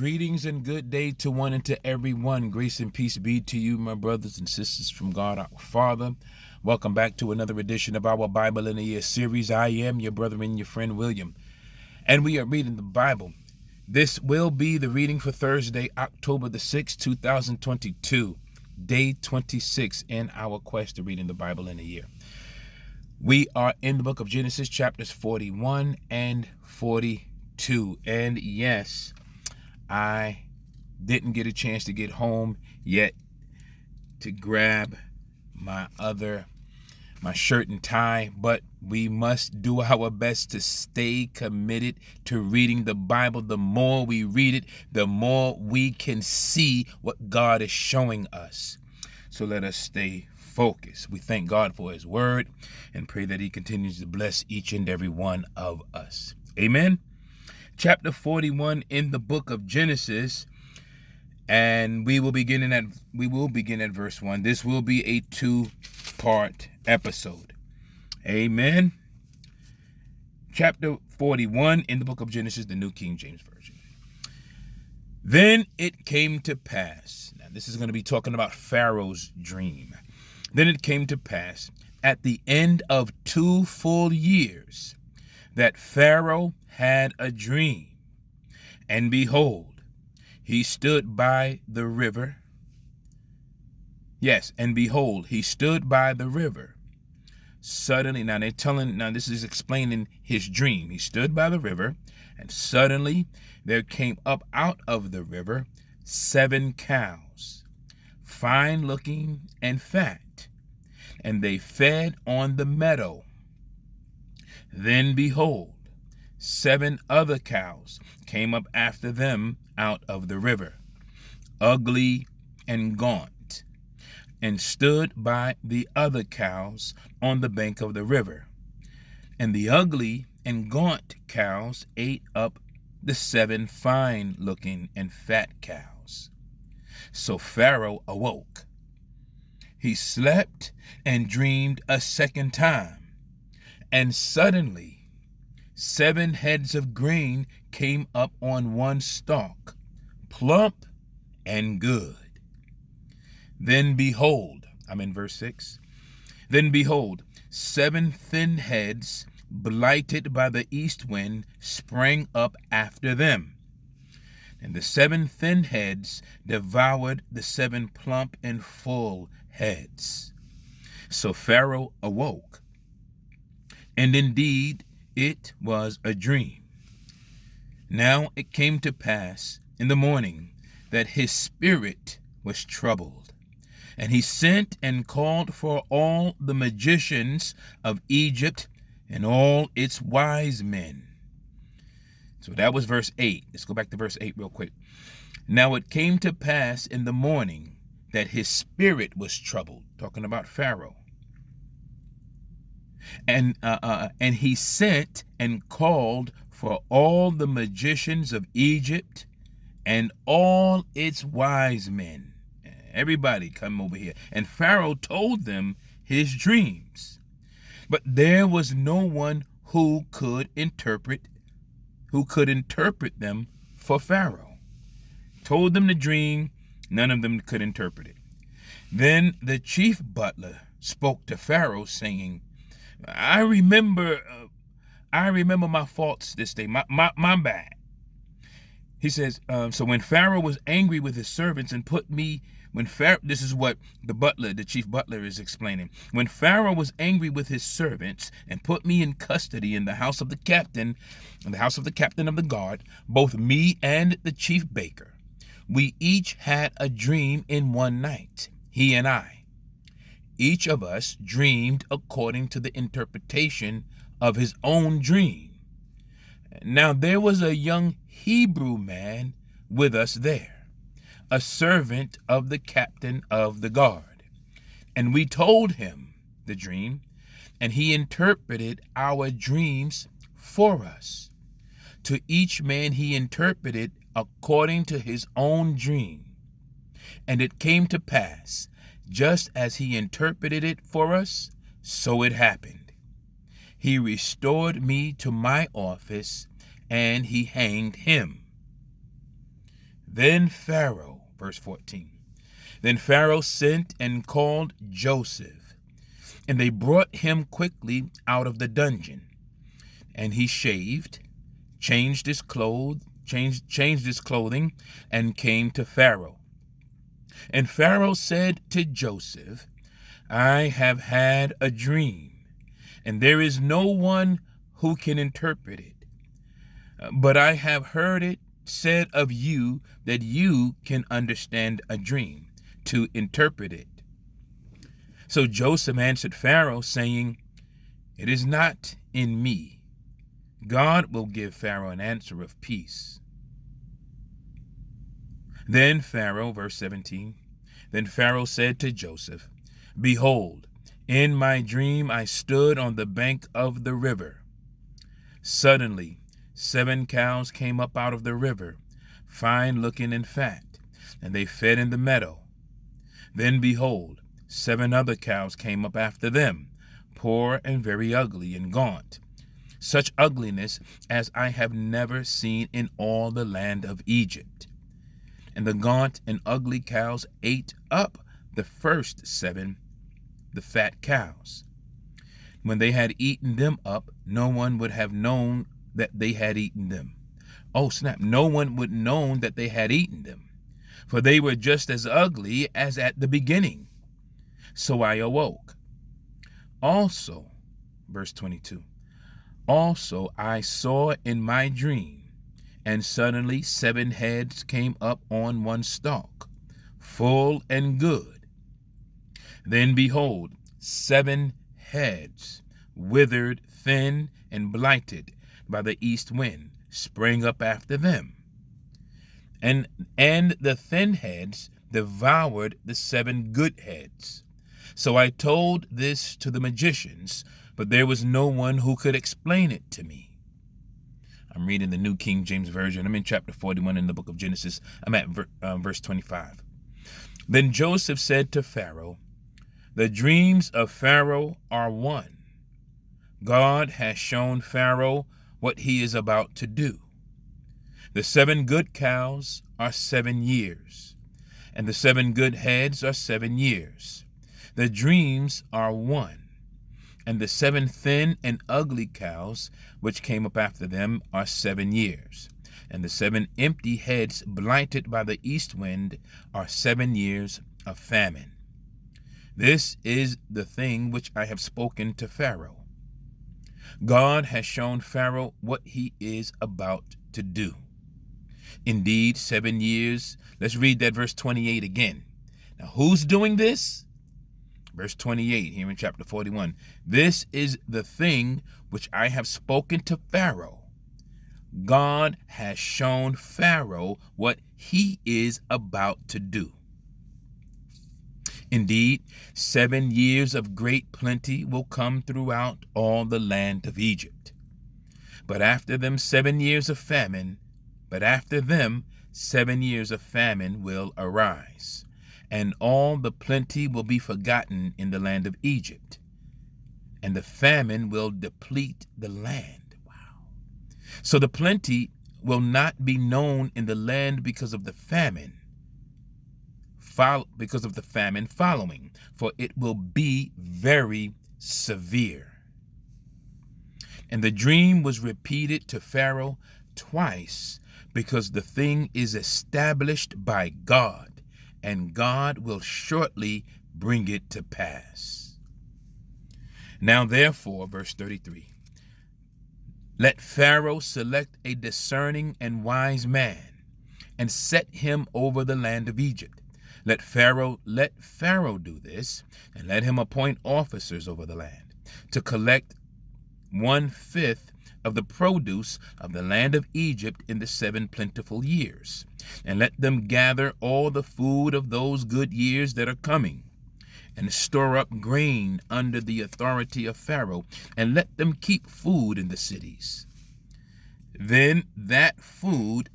Greetings and good day to one and to everyone. Grace and peace be to you, my brothers and sisters from God our Father. Welcome back to another edition of our Bible in a Year series. I am your brother and your friend William, and we are reading the Bible. This will be the reading for Thursday, October the 6th, 2022, day 26 in our quest to reading the Bible in a year. We are in the book of Genesis, chapters 41 and 42. And yes, I didn't get a chance to get home yet to grab my shirt and tie, but we must do our best to stay committed to reading the Bible. The more we read it, the more we can see what God is showing us. So let us stay focused. We thank God for his word and pray that he continues to bless each and every one of us. Amen. Chapter 41 in the book of Genesis, and we will begin at verse 1. This will be a two-part episode. Amen. Chapter 41 in the book of Genesis, the New King James Version. Then it came to pass. Now this is going to be talking about Pharaoh's dream. Then it came to pass at the end of 2 full years that Pharaoh had a dream, and behold, he stood by the river. Yes, and behold, he stood by the river. Suddenly, now this is explaining his dream. He stood by the river, and suddenly there came up out of the river 7 cows, fine looking and fat, and they fed on the meadow. Then behold, 7 other cows came up after them out of the river, ugly and gaunt, and stood by the other cows on the bank of the river. And the ugly and gaunt cows ate up the 7 fine-looking and fat cows. So Pharaoh awoke. He slept and dreamed a second time, and suddenly 7 heads of grain came up on one stalk, plump and good. Then behold, I'm in verse 6. Then behold, 7 thin heads, blighted by the east wind, sprang up after them. And the 7 thin heads devoured the 7 plump and full heads. So Pharaoh awoke, and indeed it was a dream. Now it came to pass in the morning that his spirit was troubled, and he sent and called for all the magicians of Egypt and all its wise men. So that was verse 8. Let's go back to verse 8 real quick. Now it came to pass in the morning that his spirit was troubled, talking about Pharaoh. And he sent and called for all the magicians of Egypt and all its wise men. Everybody come over here. And Pharaoh told them his dreams. But there was no one who could interpret them for Pharaoh. Told them the dream, none of them could interpret it. Then the chief butler spoke to Pharaoh, saying, I remember my faults this day, my bad. He says, so when Pharaoh was angry with his servants and this is what the chief butler is explaining. When Pharaoh was angry with his servants and put me in custody in the house of the captain of the guard, both me and the chief baker, we each had a dream in one night, he and I. Each of us dreamed according to the interpretation of his own dream. Now there was a young Hebrew man with us there, a servant of the captain of the guard. And we told him the dream, and he interpreted our dreams for us. To each man he interpreted according to his own dream. And it came to pass, just as he interpreted it for us, so it happened. He restored me to my office, and he hanged him. Then Pharaoh, verse 14, then Pharaoh sent and called Joseph, and they brought him quickly out of the dungeon. And he shaved, changed his clothes, changed his clothing, and came to Pharaoh. And Pharaoh said to Joseph, I have had a dream, and there is no one who can interpret it. But I have heard it said of you that you can understand a dream, to interpret it. So Joseph answered Pharaoh, saying, It is not in me. God will give Pharaoh an answer of peace. Then Pharaoh, verse 17, then Pharaoh said to Joseph, Behold, in my dream I stood on the bank of the river. Suddenly 7 cows came up out of the river, fine looking and fat, and they fed in the meadow. Then behold, 7 other cows came up after them, poor and very ugly and gaunt, such ugliness as I have never seen in all the land of Egypt. And the gaunt and ugly cows ate up the first 7, the fat cows. When they had eaten them up, no one would have known that they had eaten them. Oh, snap. No one would known that they had eaten them, for they were just as ugly as at the beginning. So I awoke. Also, verse 22, also I saw in my dream, and suddenly 7 heads came up on one stalk, full and good. Then behold, 7 heads, withered, thin, and blighted by the east wind, sprang up after them. And the thin heads devoured the 7 good heads. So I told this to the magicians, but there was no one who could explain it to me. I'm reading the New King James Version. I'm in chapter 41 in the book of Genesis. I'm at verse 25. Then Joseph said to Pharaoh, The dreams of Pharaoh are one. God has shown Pharaoh what he is about to do. The 7 good cows are 7 years, and the 7 good heads are 7 years. The dreams are one, and the 7 thin and ugly cows which came up after them are 7 years, and the 7 empty heads blighted by the east wind are 7 years of famine. This is the thing which I have spoken to Pharaoh. God has shown Pharaoh what he is about to do. Indeed, 7 years. Let's read that verse 28 again. Now, who's doing this? Verse 28 here in chapter 41. This is the thing which I have spoken to Pharaoh. God has shown Pharaoh what he is about to do. Indeed, 7 years of great plenty will come throughout all the land of Egypt. But after them 7 years of famine, will arise, and all the plenty will be forgotten in the land of Egypt, and the famine will deplete the land. Wow. So the plenty will not be known in the land because of the famine, following, for it will be very severe. And the dream was repeated to Pharaoh twice, because the thing is established by God, and God will shortly bring it to pass. Now therefore, verse 33, let Pharaoh select a discerning and wise man, and set him over the land of Egypt. Let Pharaoh do this, and let him appoint officers over the land, to collect 1/5 of the produce of the land of Egypt in the 7 plentiful years, and let them gather all the food of those good years that are coming, and store up grain under the authority of Pharaoh, and let them keep food in the cities. Then that food,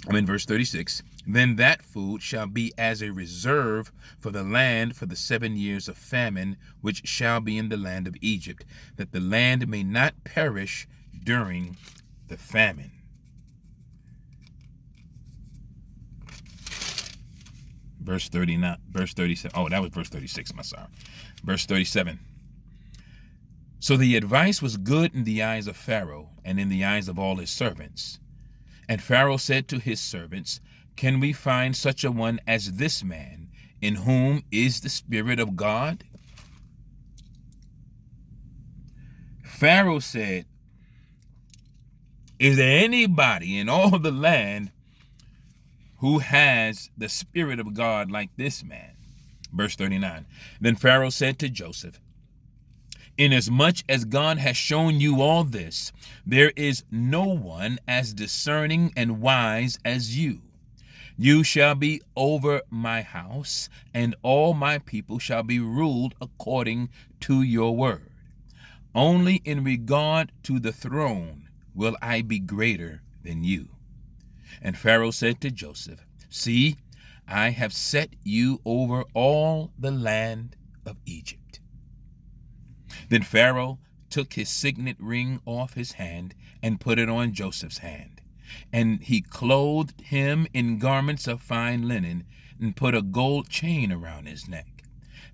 verse 36, then that food shall be as a reserve for the land for the 7 years of famine, which shall be in the land of Egypt, that the land may not perish during the famine. verse 39, verse 37. Oh, that was verse 36, I'm sorry. Verse 37. So the advice was good in the eyes of Pharaoh and in the eyes of all his servants. And Pharaoh said to his servants, can we find such a one as this man, in whom is the Spirit of God? Pharaoh said, is there anybody in all the land who has the Spirit of God like this man? Verse 39. Then Pharaoh said to Joseph, inasmuch as God has shown you all this, there is no one as discerning and wise as you. You shall be over my house, and all my people shall be ruled according to your word. Only in regard to the throne will I be greater than you. And Pharaoh said to Joseph, see, I have set you over all the land of Egypt. Then Pharaoh took his signet ring off his hand and put it on Joseph's hand. And he clothed him in garments of fine linen and put a gold chain around his neck.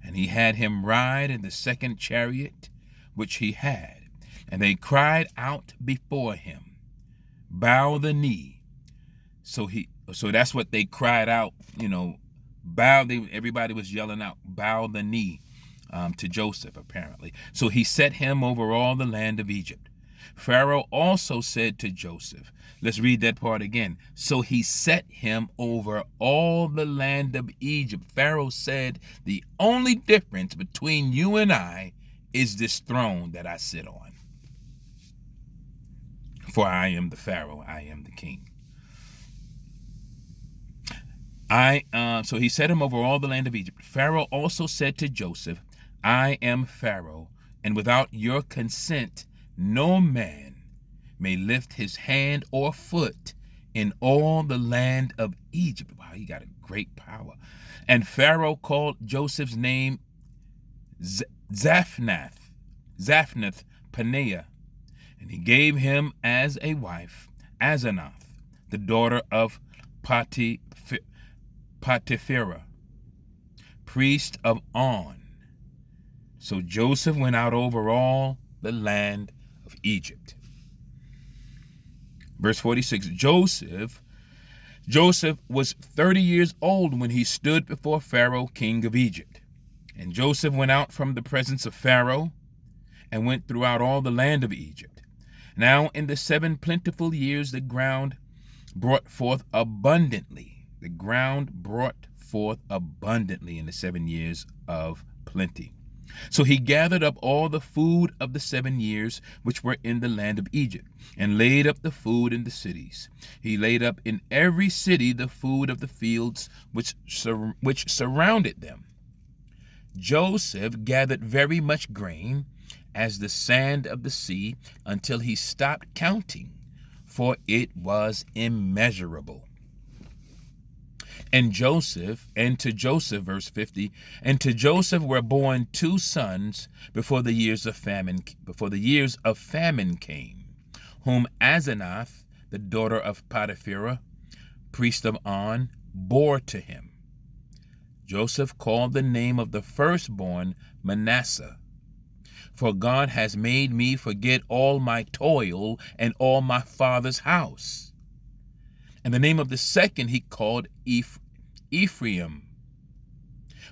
And he had him ride in the second chariot which he had. And they cried out before him, bow the knee. So that's what they cried out, everybody was yelling out, bow the knee to Joseph, apparently. So he set him over all the land of Egypt. Pharaoh also said to Joseph, let's read that part again. So he set him over all the land of Egypt. Pharaoh said, the only difference between you and I is this throne that I sit on. For I am the Pharaoh, I am the king. So he set him over all the land of Egypt. Pharaoh also said to Joseph, I am Pharaoh, and without your consent, no man may lift his hand or foot in all the land of Egypt. Wow, he got a great power. And Pharaoh called Joseph's name Zaphnath Paneah, and he gave him as a wife Asenath, the daughter of Potipharah, priest of On. So Joseph went out over all the land of Egypt. Verse 46, Joseph was 30 years old when he stood before Pharaoh, king of Egypt. And Joseph went out from the presence of Pharaoh and went throughout all the land of Egypt. Now in the 7 plentiful years the ground brought forth abundantly. The ground brought forth abundantly in the 7 years of plenty. So he gathered up all the food of the 7 years which were in the land of Egypt, and laid up the food in the cities. He laid up in every city the food of the fields which surrounded them. Joseph gathered very much grain, as the sand of the sea, until he stopped counting, for it was immeasurable. And to Joseph, verse 50, and to Joseph were born 2 sons before the years of famine came, whom Asenath, the daughter of Potipharah, priest of On, bore to him. Joseph called the name of the firstborn Manasseh, for God has made me forget all my toil and all my father's house. And the name of the second he called Ephraim,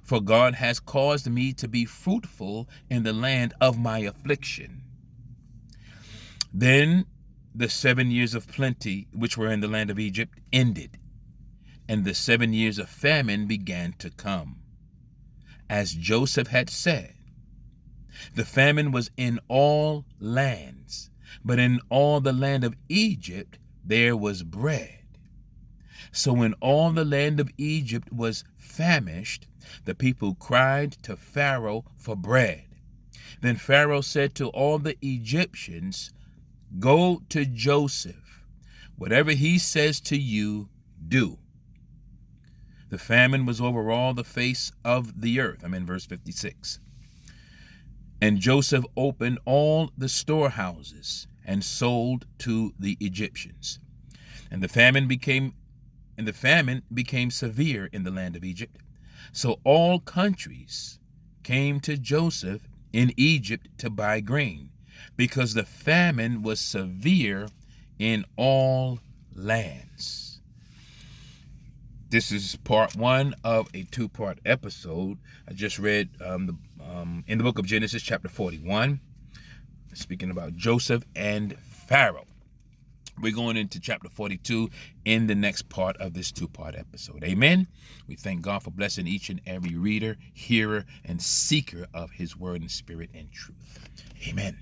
for God has caused me to be fruitful in the land of my affliction. Then the 7 years of plenty which were in the land of Egypt ended, and the 7 years of famine began to come. As Joseph had said, the famine was in all lands, but in all the land of Egypt there was bread. So when all the land of Egypt was famished, the people cried to Pharaoh for bread. Then Pharaoh said to all the Egyptians, go to Joseph. Whatever he says to you, do. The famine was over all the face of the earth. I'm in verse 56. And Joseph opened all the storehouses and sold to the Egyptians. And the famine became severe in the land of Egypt. So all countries came to Joseph in Egypt to buy grain, because the famine was severe in all lands. This is part one of a two-part episode. I just read in the book of Genesis, chapter 41, speaking about Joseph and Pharaoh. We're going into chapter 42 in the next part of this two-part episode. Amen. We thank God for blessing each and every reader, hearer, and seeker of his word and spirit and truth. Amen.